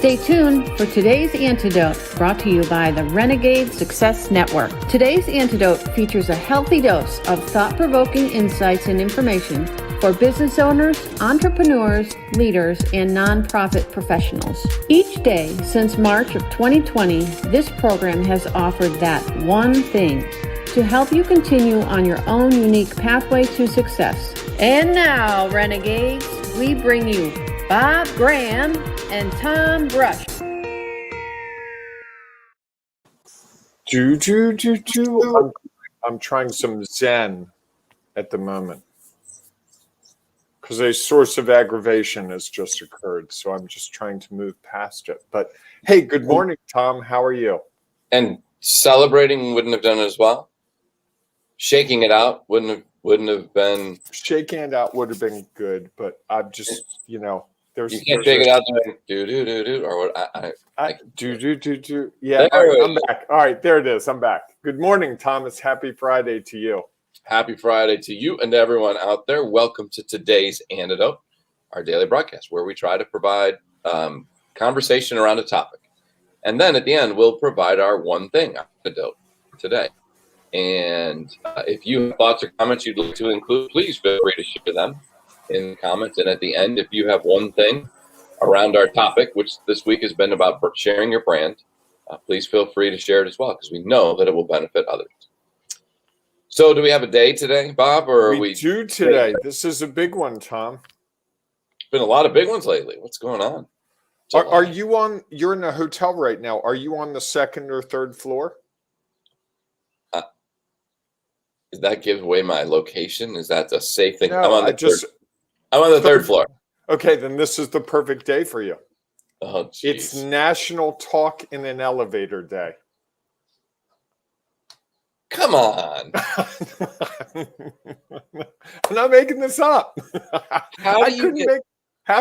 Stay tuned for today's Antidote, brought to you by the Renegade Success Network. Today's Antidote features a healthy dose of thought-provoking insights and information for business owners, entrepreneurs, leaders, and nonprofit professionals. Each day since March of 2020, this program has offered that one thing to help you continue on your own unique pathway to success. And now, Renegades, we bring you Bob Graham and Tom Brush. I'm trying some Zen at the moment because a source of aggravation has just occurred. So I'm just trying to move past it. But hey, good morning, Tom. How are you? And celebrating wouldn't have done it as well. Shaking it out wouldn't have been. Shaking it out would have been good, but I'm just, there's. You can't shake it out doing do or what? Do. Yeah, all right, I'm back. All right, there it is. I'm back. Good morning, Thomas. Happy Friday to you. Happy Friday to you and everyone out there. Welcome to today's Antidote, our daily broadcast, where we try to provide conversation around a topic, and then at the end we'll provide our one thing antidote today. And if you have thoughts or comments you'd like to include, please feel free to share them in the comments. And at the end, if you have one thing around our topic, which this week has been about sharing your brand, please feel free to share it as well, because we know that it will benefit others. So do we have a day today, Bob? Or we do today. This is a big one, Tom. Been a lot of big ones lately. What's going on? Are you you're in a hotel right now. Are you on the second or third floor? That gives away my location. Is that a safe thing? No, I'm on the third floor. Okay, then this is the perfect day for you. Oh, geez. It's National Talk in an Elevator Day. Come on. I'm not making this up. How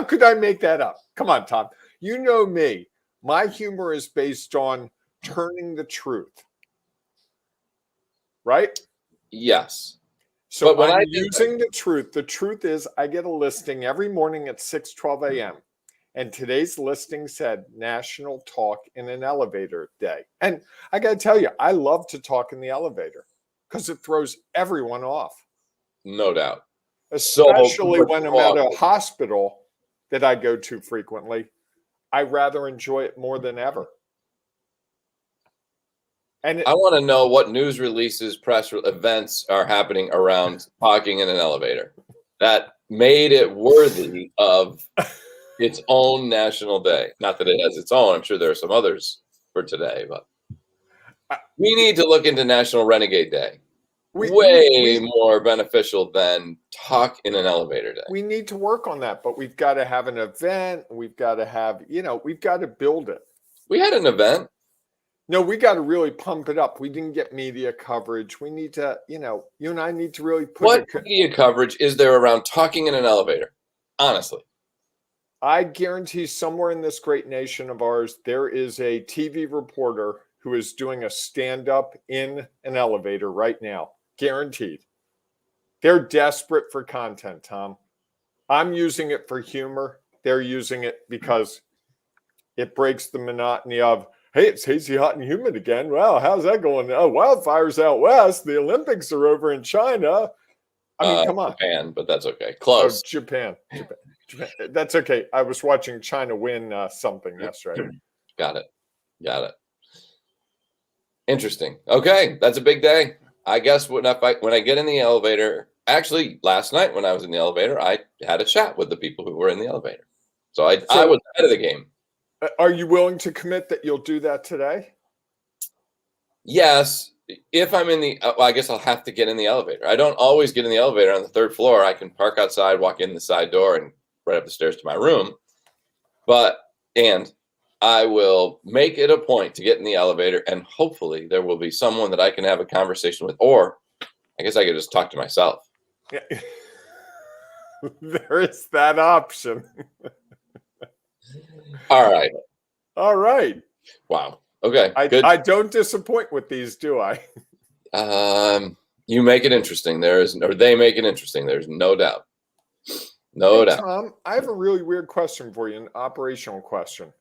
could I make that up? Come on, Tom. You know me. My humor is based on turning the truth. Right? Yes. So when I'm using the truth is I get a listing every morning at 6:12 a.m. And today's listing said National Talk in an Elevator Day. And I got to tell you, I love to talk in the elevator because it throws everyone off. No doubt. Especially when I'm at a hospital that I go to frequently. I rather enjoy it more than ever. And I want to know what news releases, events are happening around talking in an elevator that made it worthy of its own national day. Not that it has its own. I'm sure there are some others for today, but we need to look into National Renegade Day. Way more beneficial than talk in an elevator day. We need to work on that, but we've got to have an event. We've got to have, we've got to build it. We had an event. No, we got to really pump it up. We didn't get media coverage. We need to, you and I need to really put What media coverage is there around talking in an elevator? Honestly. I guarantee somewhere in this great nation of ours, there is a TV reporter who is doing a stand-up in an elevator right now. Guaranteed. They're desperate for content, Tom. I'm using it for humor. They're using it because it breaks the monotony of, hey, it's hazy, hot, and humid again. Well, how's that going? Oh, wildfires out west. The Olympics are over in China. I mean, come on. Japan, but that's okay. Close. Oh, Japan. That's okay. I was watching China win something yesterday. Got it. Interesting. Okay, that's a big day. I guess when I get in the elevator, actually last night when I was in the elevator, I had a chat with the people who were in the elevator. So I was ahead of the game. Are you willing to commit that you'll do that today? Yes. If I'm I guess I'll have to get in the elevator. I don't always get in the elevator on the third floor. I can park outside, walk in the side door, and right up the stairs to my room. And I will make it a point to get in the elevator, and hopefully there will be someone that I can have a conversation with, or I guess I could just talk to myself. Yeah. There is that option. All right. Wow. Okay. I don't disappoint with these, do I? You make it interesting. They make it interesting. There's no doubt. No doubt. Tom, I have a really weird question for you, an operational question.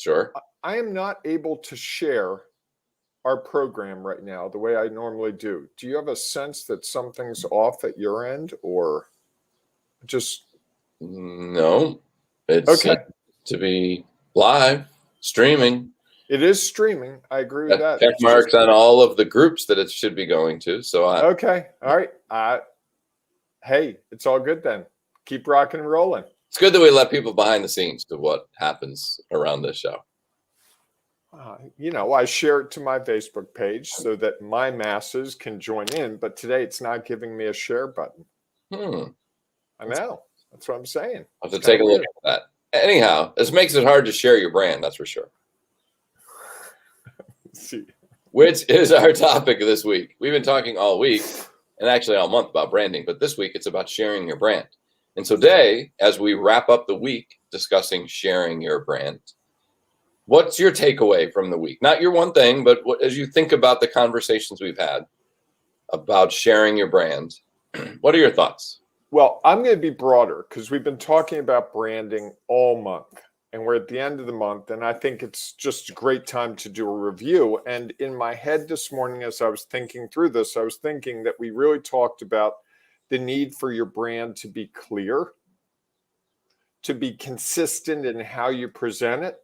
Sure. I am not able to share our program right now the way I normally do. Do you have a sense that something's off at your end, or just No, it okay? seems to be live streaming. It is streaming. I agree with that. Check It's marks just on all of the groups that it should be going to. So okay. All right. Hey, it's all good then. Keep rocking and rolling. it's good that we let people behind the scenes to what happens around this show. I share it to my Facebook page so that my masses can join in. But today it's not giving me a share button. I know. That's what I'm saying. I'll have to take a look at that. Anyhow, this makes it hard to share your brand, that's for sure. See. Which is our topic this week. We've been talking all week and actually all month about branding, but this week it's about sharing your brand. And so today, as we wrap up the week discussing sharing your brand, what's your takeaway from the week? Not your one thing, but as you think about the conversations we've had about sharing your brand, what are your thoughts? Well, I'm going to be broader because we've been talking about branding all month and we're at the end of the month. And I think it's just a great time to do a review. And in my head this morning, as I was thinking through this, I was thinking that we really talked about the need for your brand to be clear, to be consistent in how you present it,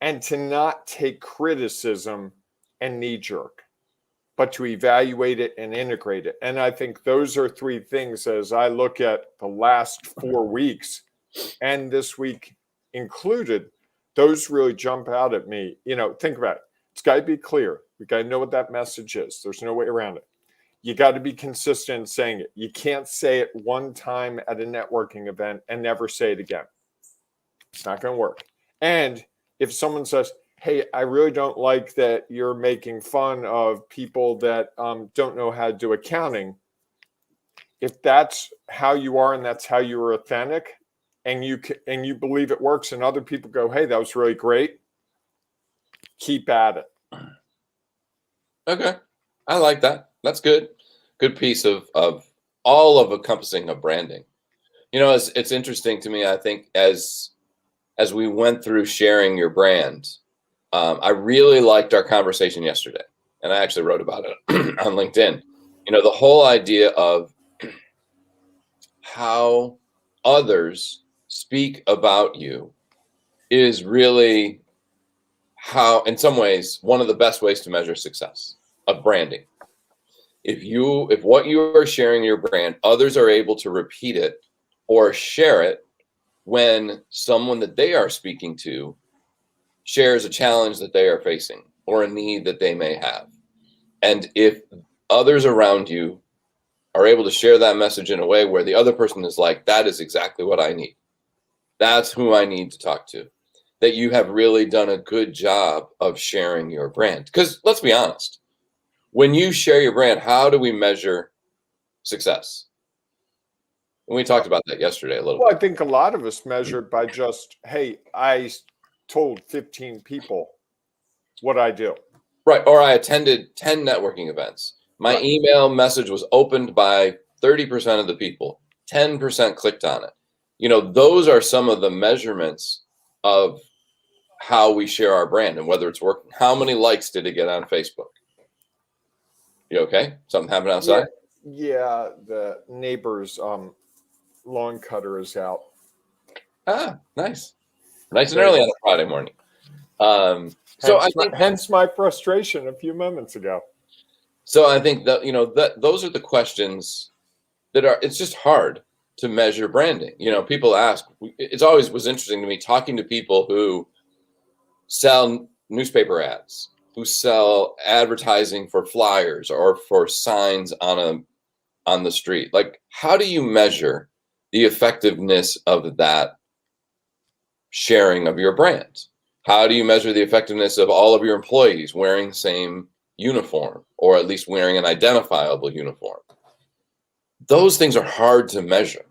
and to not take criticism and knee jerk, but to evaluate it and integrate it. And I think those are three things as I look at the last 4 weeks and this week included, those really jump out at me. Think about it. It's got to be clear. We got to know what that message is. There's no way around it. You got to be consistent in saying it. You can't say it one time at a networking event and never say it again. It's not going to work. And if someone says, hey, I really don't like that you're making fun of people that don't know how to do accounting. If that's how you are and that's how you're authentic and you believe it works and other people go, hey, that was really great, keep at it. Okay. I like that. That's good. Good piece of all of encompassing of branding. It's interesting to me, I think, as we went through sharing your brand, I really liked our conversation yesterday, and I actually wrote about it on LinkedIn. The whole idea of how others speak about you is really how, in some ways, one of the best ways to measure success of branding. If what you are sharing your brand, others are able to repeat it or share it when someone that they are speaking to shares a challenge that they are facing or a need that they may have. And if others around you are able to share that message in a way where the other person is like, that is exactly what I need. That's who I need to talk to. That you have really done a good job of sharing your brand. Because let's be honest, when you share your brand, how do we measure success? And we talked about that yesterday a little bit. I think a lot of us measured by just, hey, I told 15 people what I do. Right. Or I attended 10 networking events. My email message was opened by 30% of the people. 10% clicked on it. Those are some of the measurements of how we share our brand and whether it's working. How many likes did it get on Facebook? You okay? Something happened outside? Yeah, the neighbor's lawn cutter is out. Ah, nice. Nice and early on a Friday morning. Hence my frustration a few moments ago. So I think that those are the questions that it's just hard to measure branding. People ask, it's always was interesting to me talking to people who sell newspaper ads, who sell advertising for flyers or for signs on the street. Like, how do you measure the effectiveness of that sharing of your brand? How do you measure the effectiveness of all of your employees wearing the same uniform, or at least wearing an identifiable uniform? Those things are hard to measure.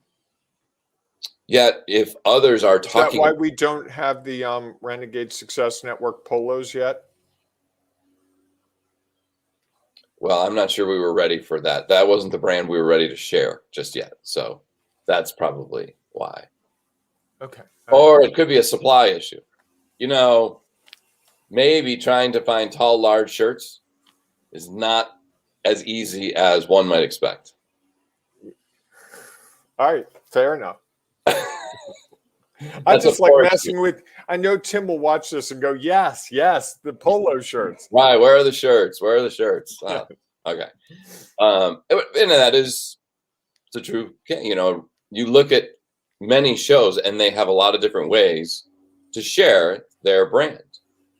Yet, if others are talking, is that why we don't have the Renegade Success Network polos yet? Well, I'm not sure we were ready for that. That wasn't the brand we were ready to share just yet. So that's probably why. Okay. Or it could be a supply issue. maybe trying to find tall, large shirts is not as easy as one might expect. All right, fair enough. I just like messing with. I know Tim will watch this and go, yes, the polo shirts. Right, where are the shirts? Oh, okay. And that is the true. You look at many shows and they have a lot of different ways to share their brand.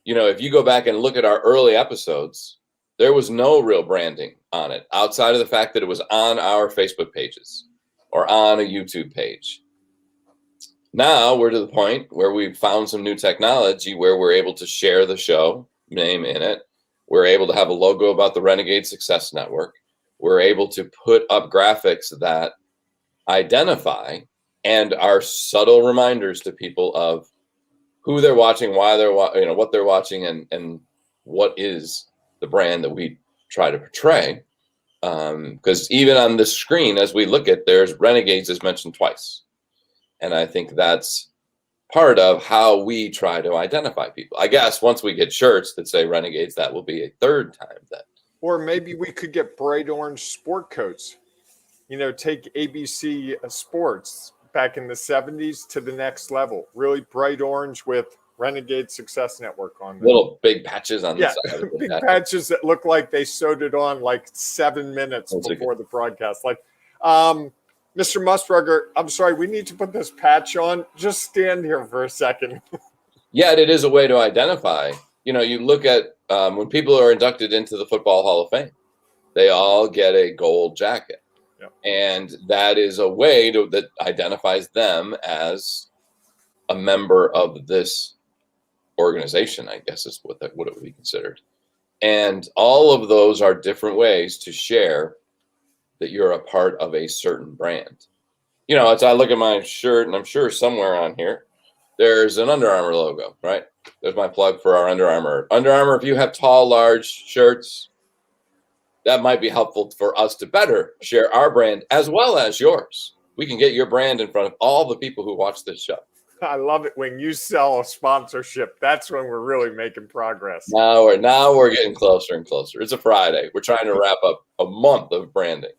If you go back and look at our early episodes, there was no real branding on it outside of the fact that it was on our Facebook pages or on a YouTube page. Now we're to the point where we've found some new technology where we're able to share the show name in it. We're able to have a logo about the Renegade Success Network. We're able to put up graphics that identify and are subtle reminders to people of who they're watching, why they're what they're watching, and what is the brand that we try to portray. Because even on the screen, as we look at, there's Renegades is mentioned twice. And I think that's part of how we try to identify people. I guess once we get shirts that say Renegades, that will be a third time then. Or maybe we could get bright orange sport coats. Take ABC Sports back in the 70s to the next level. Really bright orange with Renegade Success Network on them. Little big patches on the side. Big patches that look like they sewed it on like 7 minutes before the broadcast. Like, Mr. Musburger, I'm sorry, we need to put this patch on. Just stand here for a second. Yeah, it is a way to identify. You look at when people are inducted into the Football Hall of Fame, they all get a gold jacket. Yep. And that is a way that identifies them as a member of this organization, I guess is what it would be considered. And all of those are different ways to share that you're a part of a certain brand. As I look at my shirt, and I'm sure somewhere on here, there's an Under Armour logo, right? There's my plug for our Under Armour. Under Armour, if you have tall, large shirts, that might be helpful for us to better share our brand as well as yours. We can get your brand in front of all the people who watch this show. I love it when you sell a sponsorship. That's when we're really making progress. Now we're getting closer and closer. It's a Friday. We're trying to wrap up a month of branding.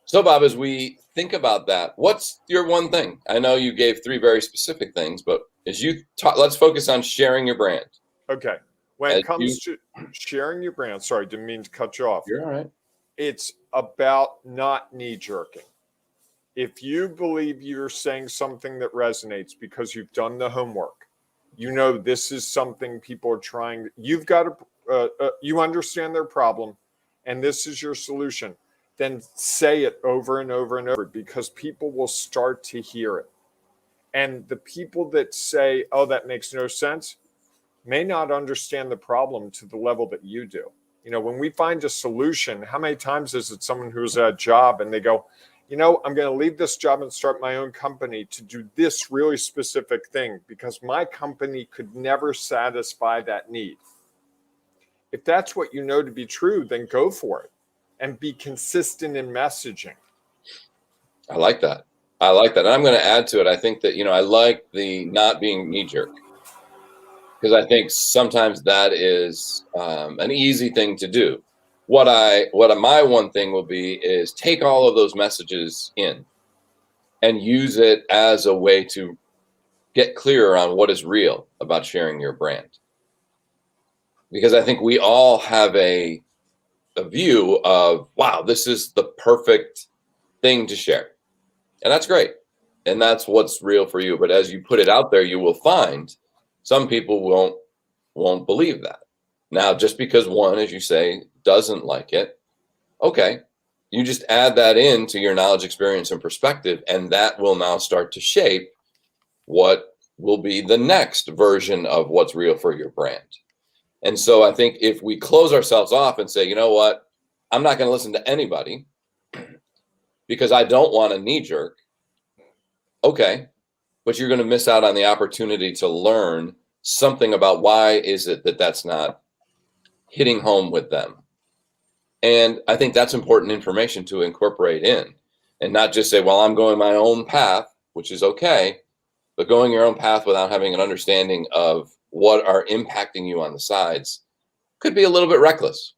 So, Bob, as we think about that, what's your one thing? I know you gave 3 very specific things, but as you talk, let's focus on sharing your brand. Okay. When it comes to sharing your brand, sorry, didn't mean to cut you off. You're all right. It's about not knee-jerking. If you believe you're saying something that resonates because you've done the homework, this is something people are trying. You've got you understand their problem, and this is your solution. Then say it over and over and over because people will start to hear it. And the people that say, oh, that makes no sense, may not understand the problem to the level that you do. When we find a solution, how many times is it someone who's at a job and they go, I'm going to leave this job and start my own company to do this really specific thing because my company could never satisfy that need. If that's what you know to be true, then go for it and be consistent in messaging. I like that. And I'm going to add to it. I think that, I like the not being knee-jerk because I think sometimes that is an easy thing to do. What my one thing will be is take all of those messages in and use it as a way to get clearer on what is real about sharing your brand. Because I think we all have a view of, wow, this is the perfect thing to share. And that's great. And that's what's real for you. But as you put it out there, you will find some people won't believe that. Now, just because one, as you say, doesn't like it, okay, you just add that into your knowledge, experience, and perspective, and that will now start to shape what will be the next version of what's real for your brand. And so I think if we close ourselves off and say, you know what, I'm not going to listen to anybody because I don't want a knee jerk. Okay, but you're going to miss out on the opportunity to learn something about why is it that that's not hitting home with them. And I think that's important information to incorporate in and not just say, well, I'm going my own path, which is okay, but going your own path without having an understanding of what are impacting you on the sides could be a little bit reckless.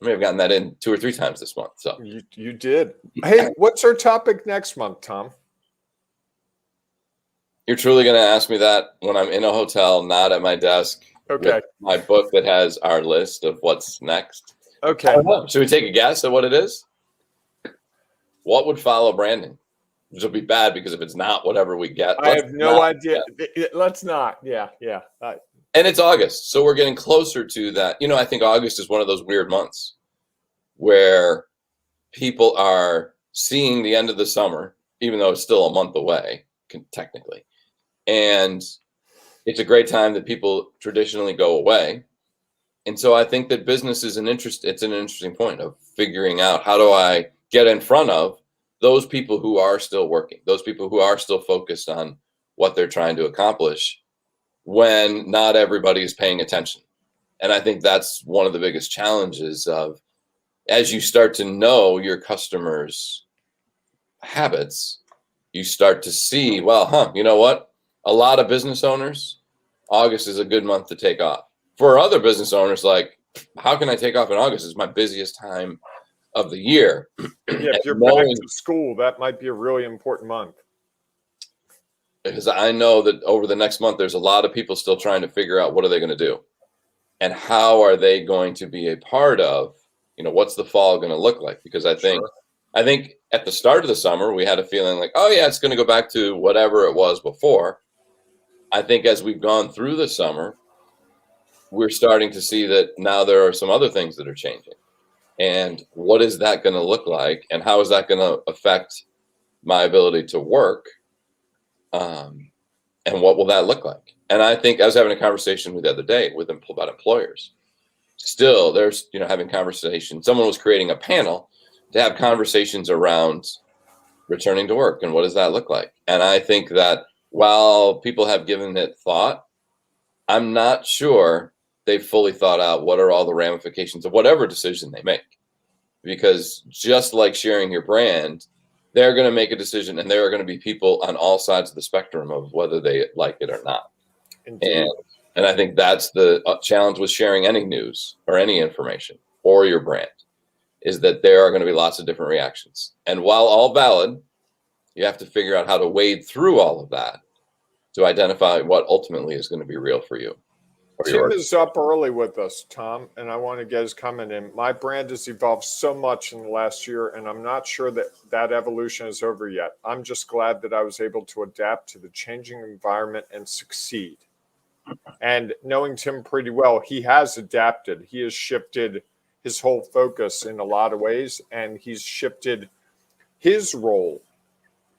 I may have gotten that in 2 or 3 times this month. So you did. Hey, what's our topic next month, Tom? You're truly going to ask me that when I'm in a hotel, not at my desk, Okay. with my book that has our list of what's next? Okay. I don't know. Should we take a guess at what it is? What would follow branding? Which will be bad because if it's not whatever we get, I have no idea. Let's not. Yeah. And it's August, so we're getting closer to that. I think August is one of those weird months where people are seeing the end of the summer, even though it's still a month away, technically. And it's a great time that people traditionally go away. And so I think that business is it's an interesting point of figuring out, how do I get in front of those people who are still working, those people who are still focused on what they're trying to accomplish, when not everybody is paying attention. And I think that's one of the biggest challenges of, as you start to know your customers' habits, you start to see, well, you know what? A lot of business owners, August is a good month to take off. For other business owners, like, how can I take off in August? It's my busiest time of the year. Yeah, if you're back to school, that might be a really important month. Because I know that over the next month, there's a lot of people still trying to figure out what are they going to do and how are they going to be a part of, what's the fall going to look like? Because I think at the start of the summer, we had a feeling like, oh yeah, it's going to go back to whatever it was before. I think as we've gone through the summer, we're starting to see that now there are some other things that are changing. And what is that going to look like? And how is that going to affect my ability to work? And what will that look like? And I think I was having a conversation the other day about employers. Still, there's, having conversations. Someone was creating a panel to have conversations around returning to work and what does that look like? And I think that while people have given it thought, I'm not sure they've fully thought out what are all the ramifications of whatever decision they make. Because just like sharing your brand, they're going to make a decision, and there are going to be people on all sides of the spectrum of whether they like it or not. And I think that's the challenge with sharing any news or any information or your brand, is that there are going to be lots of different reactions. And while all valid, you have to figure out how to wade through all of that to identify what ultimately is going to be real for you. Tim is up early with us, Tom, and I want to get his comment in. My brand has evolved so much in the last year, and I'm not sure that evolution is over yet. I'm just glad that I was able to adapt to the changing environment and succeed. And knowing Tim pretty well, he has adapted. He has shifted his whole focus in a lot of ways, and he's shifted his role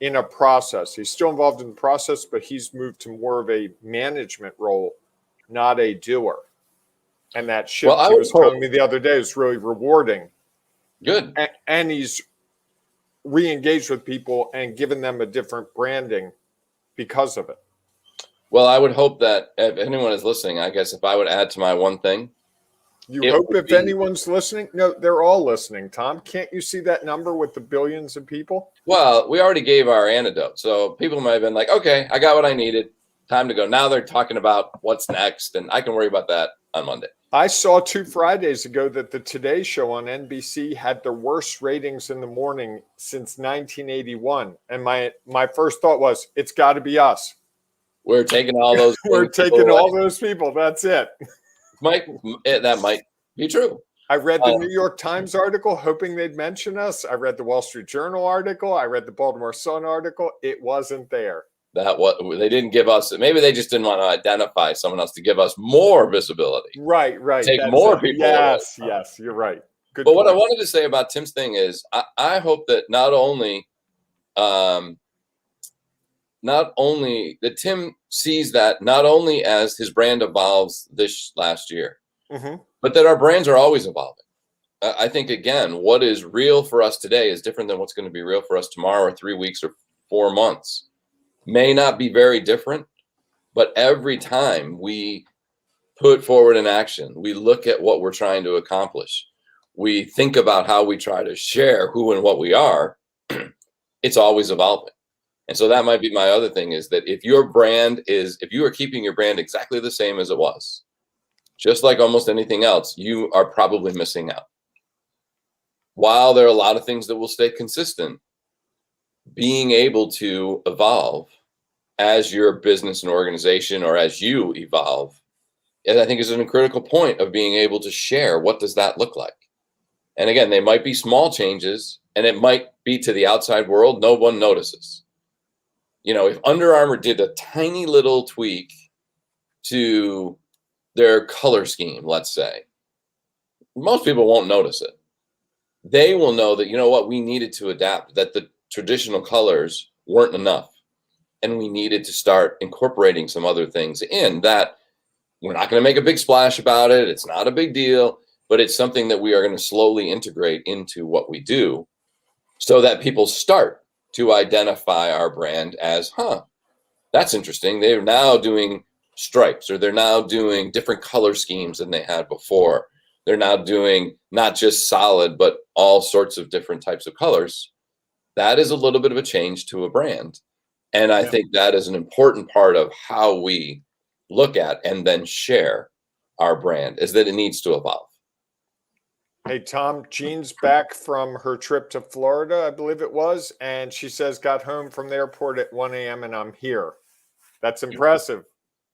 in a process. He's still involved in the process, but he's moved to more of a management role, not a doer. And that shift, he was telling me the other day, is really rewarding. Good. And he's re-engaged with people and given them a different branding because of it. Well, I would hope that if anyone is listening, I guess if I would add to my one thing. You hope if anyone's listening? No, they're all listening, Tom. Can't you see that number with the billions of people? Well, we already gave our antidote. So people might have been like, okay, I got what I needed. Time to go. Now they're talking about what's next, and I can worry about that on Monday. I saw 2 Fridays ago that the Today Show on NBC had the worst ratings in the morning since 1981. And my first thought was, it's got to be us. We're taking all those. We're taking all those people. That's it. That might be true. I read the New York Times article hoping they'd mention us. I read the Wall Street Journal article. I read the Baltimore Sun article. It wasn't there. They didn't give us. Maybe they just didn't want to identify someone else to give us more visibility. Right. Take more people. Yes, you're right. Good. But what I wanted to say about Tim's thing is, I hope that not only that Tim sees that not only as his brand evolves this last year, but that our brands are always evolving. I think, again, what is real for us today is different than what's going to be real for us tomorrow or 3 weeks or 4 months. May not be very different, but every time we put forward an action, we look at what we're trying to accomplish, we think about how we try to share who and what we are, it's always evolving. And so that might be my other thing, is that if you are keeping your brand exactly the same as it was, just like almost anything else, you are probably missing out. While there are a lot of things that will stay consistent, being able to evolve as your business and organization, or as you evolve, I think is a critical point of being able to share what does that look like. And again, they might be small changes, and it might be to the outside world, no one notices. If Under Armour did a tiny little tweak to their color scheme, let's say, most people won't notice it. They will know that, what, we needed to adapt, that the traditional colors weren't enough. And we needed to start incorporating some other things in that. We're not going to make a big splash about it. It's not a big deal, but it's something that we are going to slowly integrate into what we do so that people start to identify our brand as, that's interesting. They're now doing stripes, or they're now doing different color schemes than they had before. They're now doing not just solid, but all sorts of different types of colors. That is a little bit of a change to a brand. And I think that is an important part of how we look at and then share our brand, is that it needs to evolve. Hey, Tom, Jean's back from her trip to Florida, I believe it was. And she says, got home from the airport at 1 a.m. and I'm here. That's impressive.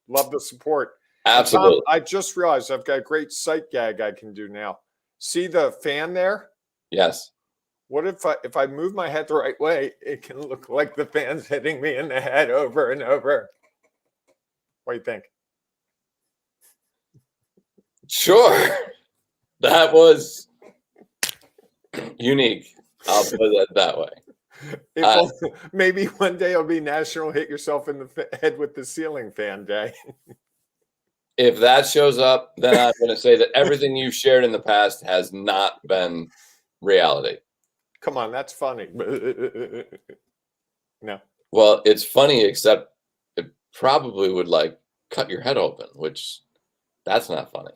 Love the support. Absolutely. Tom, I just realized I've got a great sight gag I can do now. See the fan there? Yes. What if I move my head the right way, it can look like the fan's hitting me in the head over and over. What do you think? Sure. That was unique. I'll put it that way. Maybe one day it'll be National Hit Yourself in the Head with the Ceiling Fan Day. If that shows up, then I'm going to say that everything you shared in the past has not been reality. Come on, that's funny. No. Well, it's funny, except it probably would cut your head open, which that's not funny.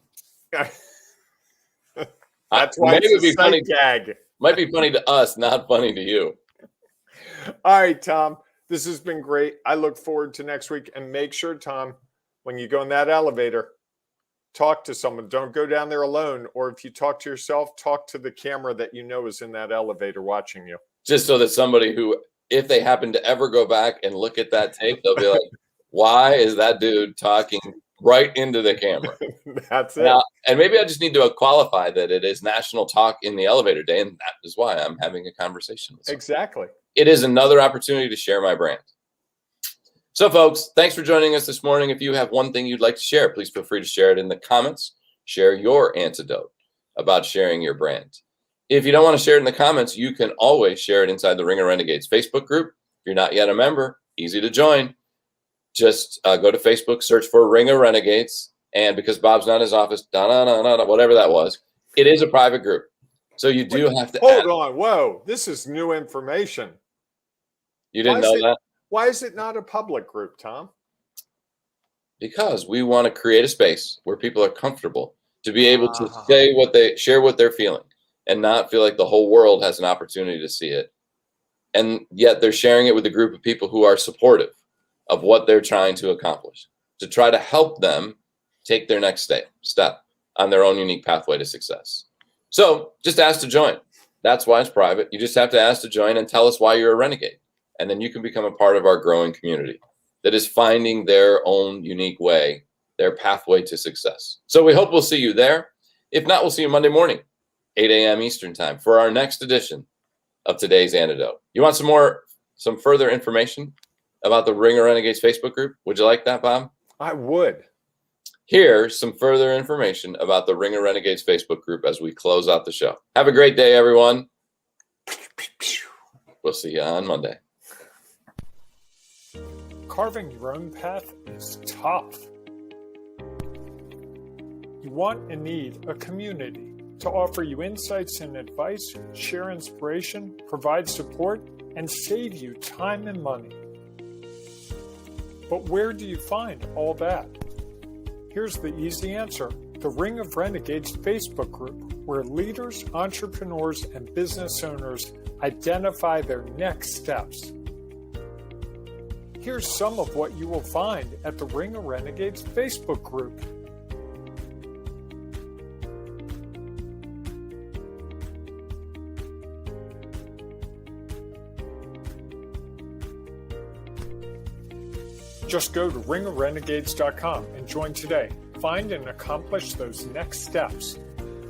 That's why maybe it's a funny gag. Might be funny to us, not funny to you. All right, Tom, this has been great. I look forward to next week. And make sure, Tom, when you go in that elevator, talk to someone. Don't go down there alone. Or if you talk to yourself, talk to the camera that you know is in that elevator watching you. Just so that somebody who, if they happen to ever go back and look at that tape, they'll be like, why is that dude talking right into the camera? That's it. Now, and maybe I just need to qualify that it is National Talk in the Elevator Day, and that is why I'm having a conversation with someone. Exactly. It is another opportunity to share my brand. So, folks, thanks for joining us this morning. If you have one thing you'd like to share, please feel free to share it in the comments. Share your antidote about sharing your brand. If you don't want to share it in the comments, you can always share it inside the Ring of Renegades Facebook group. If you're not yet a member, easy to join. Just go to Facebook, search for Ring of Renegades, and because Bob's not in his office, whatever that was, it is a private group. So you do have to hold on. Whoa, this is new information. You didn't know that? Why is it not a public group, Tom? Because we want to create a space where people are comfortable to be able to share what they're feeling, and not feel like the whole world has an opportunity to see it. And yet they're sharing it with a group of people who are supportive of what they're trying to accomplish, to try to help them take their next step on their own unique pathway to success. So just ask to join. That's why it's private. You just have to ask to join and tell us why you're a renegade. And then you can become a part of our growing community that is finding their own unique way, their pathway to success. So we hope we'll see you there. If not, we'll see you Monday morning, 8 a.m. Eastern time, for our next edition of today's Antidote. You want some further information about the Ring of Renegades Facebook group? Would you like that, Bob? I would. Here's some further information about the Ring of Renegades Facebook group as we close out the show. Have a great day, everyone. We'll see you on Monday. Carving your own path is tough. You want and need a community to offer you insights and advice, share inspiration, provide support, and save you time and money. But where do you find all that? Here's the easy answer: the Ring of Renegades Facebook group, where leaders, entrepreneurs, and business owners identify their next steps. Here's some of what you will find at the Ring of Renegades Facebook group. Just go to ringofrenegades.com and join today. Find and accomplish those next steps.